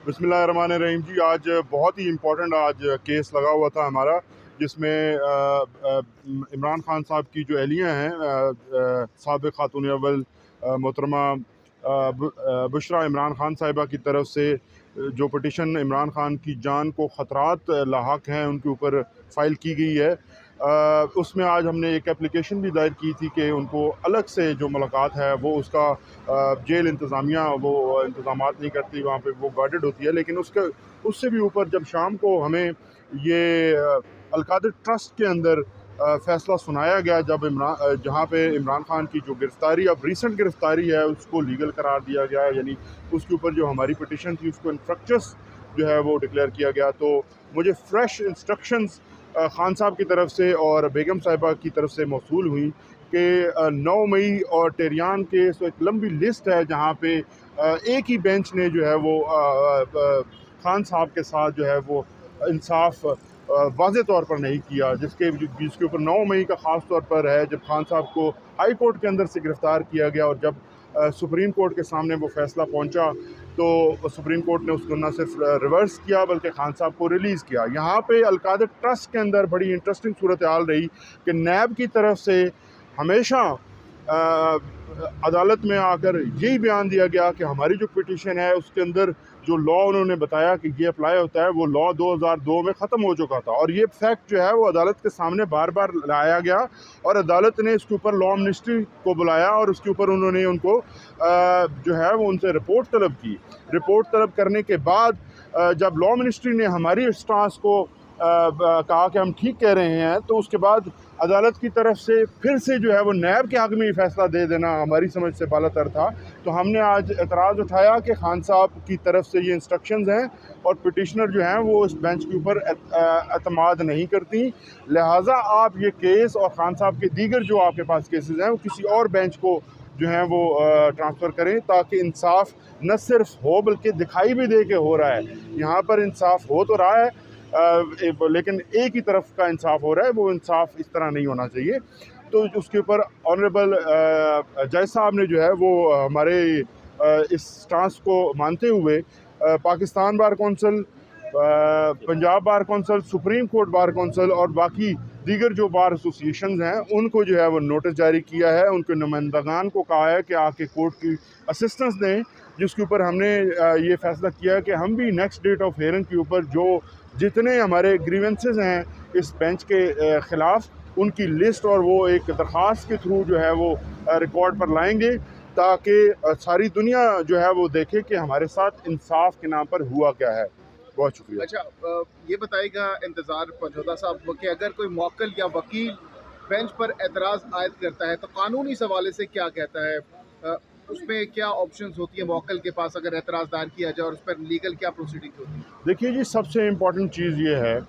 बिस्मिल्लाहिर्रहमानिर्रहीम जी। आज बहुत ही इम्पोर्टेंट आज केस लगा हुआ था हमारा, जिसमें इमरान खान साहब की जो अहलियाँ हैं, साबिक़ खातून अव्वल मोहतरमा बुशरा इमरान खान साहिबा की तरफ से जो पटिशन इमरान खान की जान को ख़तरात लाहक हैं उनके ऊपर फ़ाइल की गई है। उसमें आज हमने एक एप्लीकेशन भी दायर की थी कि उनको अलग से जो मुलाकात है वो उसका जेल इंतज़ामिया वो इंतज़ामात नहीं करती, वहाँ पे वो गार्डेड होती है। लेकिन उससे भी ऊपर जब शाम को हमें ये अलकादिर ट्रस्ट के अंदर फ़ैसला सुनाया गया, जब जहाँ पे इमरान खान की जो गिरफ़्तारी अब रीसेंट गिरफ़्तारी है उसको लीगल करार दिया गया, यानी उसके ऊपर जो हमारी पटिशन थी उसको इन्फ्रक्चस जो है वो डिक्लेयर किया गया। तो मुझे फ़्रेश इंस्ट्रक्शंस ख़ान साहब की तरफ से और बेगम साहिबा की तरफ से मौसूल हुई कि 9 मई और टेरियान के सो एक लंबी लिस्ट है जहाँ पे एक ही बेंच ने जो है वो ख़ान साहब के साथ जो है वो इंसाफ वाज़े तौर पर नहीं किया, जिसके ऊपर 9 मई का ख़ास तौर पर है, जब ख़ान साहब को हाई कोर्ट के अंदर से गिरफ़्तार किया गया और जब सुप्रीम कोर्ट के सामने वो फ़ैसला पहुंचा तो सुप्रीम कोर्ट ने उसको न सिर्फ रिवर्स किया बल्कि ख़ान साहब को रिलीज़ किया। यहाँ पे अलकादिर ट्रस्ट के अंदर बड़ी इंटरेस्टिंग सूरत हाल रही कि नैब की तरफ से हमेशा अदालत में आकर यही बयान दिया गया कि हमारी जो पिटीशन है उसके अंदर जो लॉ उन्होंने बताया कि ये अप्लाई होता है वो लॉ 2002 में ख़त्म हो चुका था, और ये फैक्ट जो है वो अदालत के सामने बार बार लाया गया और अदालत ने इसके ऊपर लॉ मिनिस्ट्री को बुलाया और उसके ऊपर उन्होंने उनको जो है वो उनसे रिपोर्ट तलब की। रिपोर्ट तलब करने के बाद जब लॉ मिनिस्ट्री ने हमारी स्टांस को कहा कि हम ठीक कह रहे हैं, तो उसके बाद अदालत की तरफ से फिर से जो है वो नैब के हक़ में ही फ़ैसला दे देना हमारी समझ से बालातर था। तो हमने आज एतराज़ उठाया कि ख़ान साहब की तरफ से ये इंस्ट्रक्शंस हैं और पिटिशनर जो हैं वो इस बेंच के ऊपर एतमाद नहीं करती, लिहाजा आप ये केस और ख़ान साहब के दीगर जो आपके पास केसेस हैं वो किसी और बेंच को जो हैं वो ट्रांसफ़र करें, ताकि इंसाफ न सिर्फ हो बल्कि दिखाई भी दे के हो रहा है। यहाँ पर इंसाफ हो तो रहा है लेकिन एक ही तरफ का इंसाफ हो रहा है, वो इंसाफ इस तरह नहीं होना चाहिए। तो उसके ऊपर ऑनरेबल जज साहब ने जो है वो हमारे इस स्टांस को मानते हुए Pakistan bar council, Punjab bar council, supreme court bar council और बाकी दीगर जो बार एसोसिएशंस हैं उनको जो है वो नोटिस जारी किया है, उनके नुमाइंदगान को कहा है कि आके कोर्ट की असिस्टेंस दें, जिसके ऊपर हमने ये फ़ैसला किया है कि हम भी नेक्स्ट डेट ऑफ हियरिंग के ऊपर जो जितने हमारे ग्रीवेंसेस हैं इस बेंच के ख़िलाफ़ उनकी लिस्ट और वो एक दरख्वास्त के थ्रू जो है वो रिकॉर्ड पर लाएंगे, ताकि सारी दुनिया जो है वो देखे कि हमारे साथ इंसाफ के नाम पर हुआ क्या है। बहुत शुक्रिया। अच्छा, ये बताइएगा इंतज़ार पंजोदा साहब कि अगर कोई मौक्किल या वकील बेंच पर एतराज़ आयद करता है तो कानूनी सवाले से क्या कहता है, उसमें क्या ऑप्शंस होती है मौक्किल के पास अगर एतराज़ दायर किया जाए और उस पर लीगल क्या प्रोसीडिंग होती है? देखिए जी, सबसे इम्पॉर्टेंट चीज़ ये है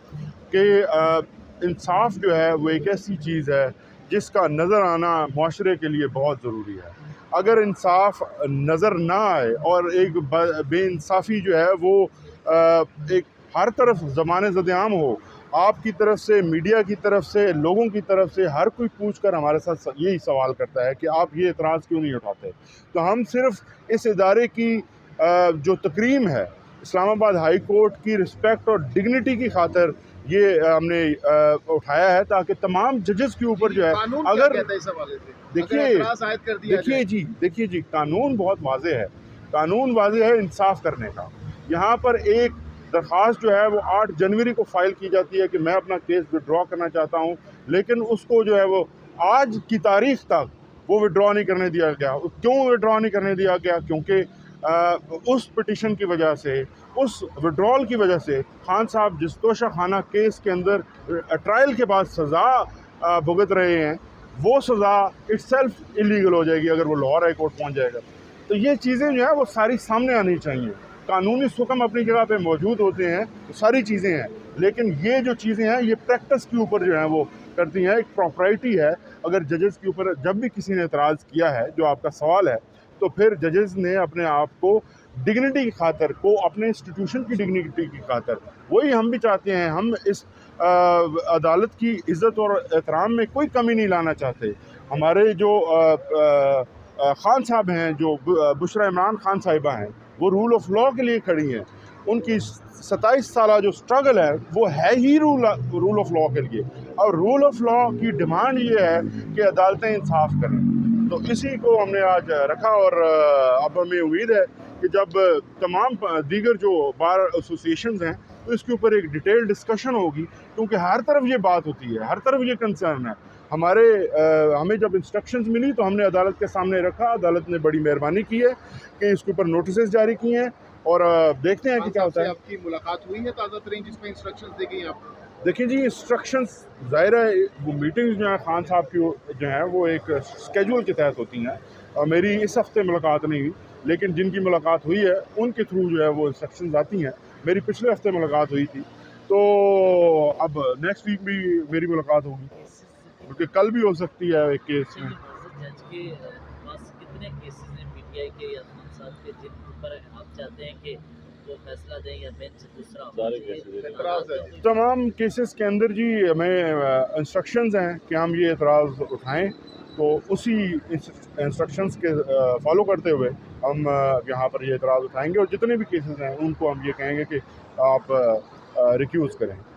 कि इंसाफ जो है वो एक ऐसी चीज़ है जिसका नज़र आना माशरे के लिए बहुत ज़रूरी है। अगर इंसाफ नज़र ना आए और एक बेइंसाफ़ी जो है वो एक हर तरफ ज़माने ज़द-ए-आम हो, आपकी तरफ से, मीडिया की तरफ से, लोगों की तरफ से, हर कोई पूछ कर हमारे साथ यही सवाल करता है कि आप ये एतराज़ क्यों नहीं उठाते। तो हम सिर्फ इस इदारे की जो तकरीम है इस्लामाबाद हाई कोर्ट की रिस्पेक्ट और डिग्निटी की खातिर ये हमने उठाया है, ताकि तमाम जजेस के ऊपर जो है अगर देखिए जी, कानून बहुत वाज़ेह है, कानून वाज़ेह है इंसाफ करने का। यहाँ पर एक दरख्वास्त जो है वो 8 जनवरी को फ़ाइल की जाती है कि मैं अपना केस विड्रॉ करना चाहता हूँ, लेकिन उसको जो है वो आज की तारीख़ तक वो विड्रॉ नहीं करने दिया गया। क्यों विड्रॉ नहीं करने दिया गया? क्योंकि उस पिटिशन की वजह से, उस विड्रॉल की वजह से ख़ान साहब जिस तोशा खाना केस के अंदर ट्रायल के बाद सज़ा भुगत रहे हैं, वो सज़ा इटसेल्फ इलीगल हो जाएगी अगर वो लाहौर हाई कोर्ट पहुँच जाएगा। तो ये चीज़ें जो है वो सारी सामने आनी चाहिए। कानूनी हुक्म अपनी जगह पे मौजूद होते हैं, तो सारी चीज़ें हैं, लेकिन ये जो चीज़ें हैं ये प्रैक्टिस के ऊपर जो है वो करती हैं। एक प्रॉपर्टी है, अगर जजेस के ऊपर जब भी किसी ने एतराज़ किया है, जो आपका सवाल है, तो फिर जजेस ने अपने आप को डिग्निटी की खातिर को अपने इंस्टीट्यूशन की डिग्निटी की खातिर, वही हम भी चाहते हैं। हम इस अदालत की इज़्ज़त और एहतराम में कोई कमी नहीं लाना चाहते। हमारे जो ख़ान साहब हैं, जो बुशरा इमरान खान साहिबा हैं, वो रूल ऑफ लॉ के लिए खड़ी हैं। उनकी 27 साल जो स्ट्रगल है वो है ही रूल ऑफ लॉ के लिए, और रूल ऑफ लॉ की डिमांड ये है कि अदालतें इंसाफ करें। तो इसी को हमने आज रखा, और अब हमें उम्मीद है कि जब तमाम दीगर जो बार एसोसिएशंस हैं तो इसके ऊपर एक डिटेल डिस्कशन होगी, क्योंकि हर तरफ ये बात होती है, हर तरफ ये कंसर्न है। हमें जब इंस्ट्रक्शंस मिली तो हमने अदालत के सामने रखा, अदालत ने बड़ी मेहरबानी की है कि इसके ऊपर नोटिस जारी किए हैं, और देखते हैं कि क्या होता है। आपकी मुलाकात हुई है ताज़ा तरीन जिसमें इंस्ट्रक्शंस दी गई आपको? देखिए जी, इंस्ट्रक्शंस ज़ाहिर है वो मीटिंग्स जो हैं खान साहब की जो हैं वो एक स्केड्यूल के तहत होती हैं, और मेरी इस हफ्ते मुलाकात नहीं हुई, लेकिन जिनकी मुलाकात हुई है उनके थ्रू जो है वो इंस्ट्रक्शंस आती हैं। मेरी पिछले हफ्ते मुलाकात हुई थी, तो अब नेक्स्ट वीक भी मेरी मुलाकात होगी, क्योंकि कल भी हो सकती है एक केस में। जज के पास कितने केसेस हैं पीटीआई के या खान साहब के जिन पर आप चाहते हैं कि वो फैसला दें या बेंच दूसरा एतराज़ है। तमाम केसेस के अंदर जी हमें इंस्ट्रक्शंस हैं कि हम ये एतराज़ उठाएं, तो उसी इंस्ट्रक्शंस के फॉलो करते हुए हम यहाँ पर ये एतराज़ उठाएंगे, और जितने भी केसेस हैं उनको हम ये कहेंगे कि आप रिक्यूज़ करें।